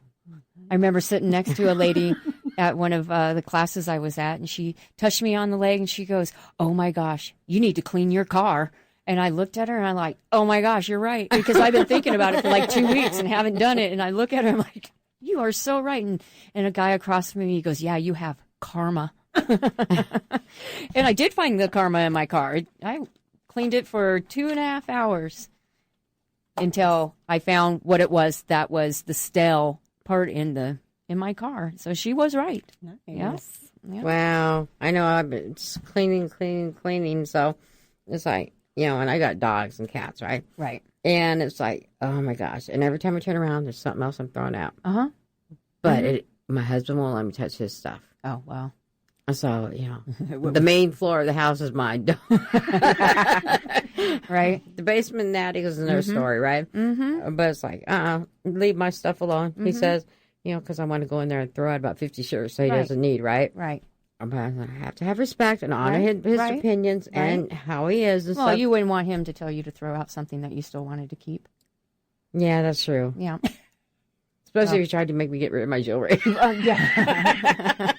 I remember sitting next to a lady at one of the classes I was at, and she touched me on the leg, and she goes, "Oh my gosh, you need to clean your car." And I looked at her, and I'm like, "Oh my gosh, you're right," because I've been thinking about it for like 2 weeks and haven't done it. And I look at her, I'm like, "You are so right." And a guy across from me, he goes, "Yeah, you have karma." And I did find the karma in my car. I cleaned it for 2.5 hours until I found what it was. That was the stale part in my car. So she was right. Nice. Yeah. Wow. I know I've been cleaning. So it's like, and I got dogs and cats, right? Right. And it's like, oh my gosh. And every time I turn around, there's something else I'm throwing out. But my husband won't let me touch his stuff. Oh, wow. So, the main floor of the house is mine. Right? The basement and the attic is another story, right? But it's like, leave my stuff alone. He says, because I want to go in there and throw out about 50 shirts so he doesn't need, right? Right. But I have to have respect and honor his opinions and how he is. And well, you wouldn't want him to tell you to throw out something that you still wanted to keep. Yeah, that's true. Yeah. Especially if he tried to make me get rid of my jewelry. Yeah.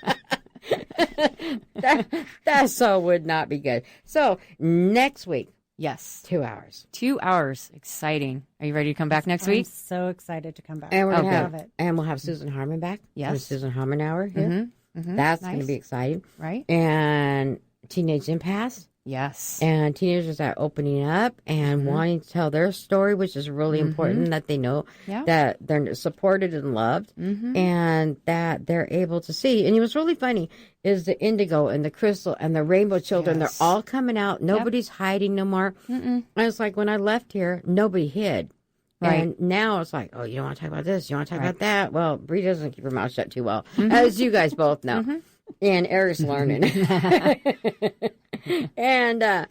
that so would not be good. So next week. Yes. 2 hours. 2 hours. Exciting. Are you ready to come back next week? I'm so excited to come back. And we'll have Susan Harmon back. Yes. The Susan Harmon Hour here. That's going to be exciting. Right. And Teenage Impasse. Yes. And teenagers are opening up and wanting to tell their story, which is really important, that they know that they're supported and loved and that they're able to see. And what's really funny is the indigo and the crystal and the rainbow children, they're all coming out. Nobody's hiding no more. And it's like when I left here, nobody hid. Right. And now it's like, oh, you don't want to talk about this. You want to talk about that. Well, Brie doesn't keep her mouth shut too well, as you guys both know. And Eric's learning. And,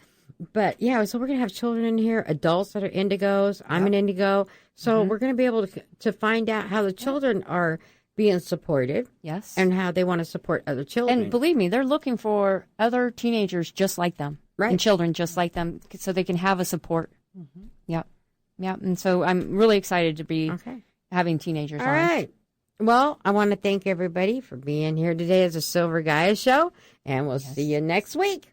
but yeah, so we're going to have children in here, adults that are indigos. I'm an indigo. So we're going to be able to find out how the children are being supported. Yes. And how they want to support other children. And believe me, they're looking for other teenagers just like them. Right. And children just like them so they can have a support. Yep. Yeah, and so I'm really excited to be having teenagers on. All right. Well, I want to thank everybody for being here today as a Silver Gaia show, and we'll see you next week.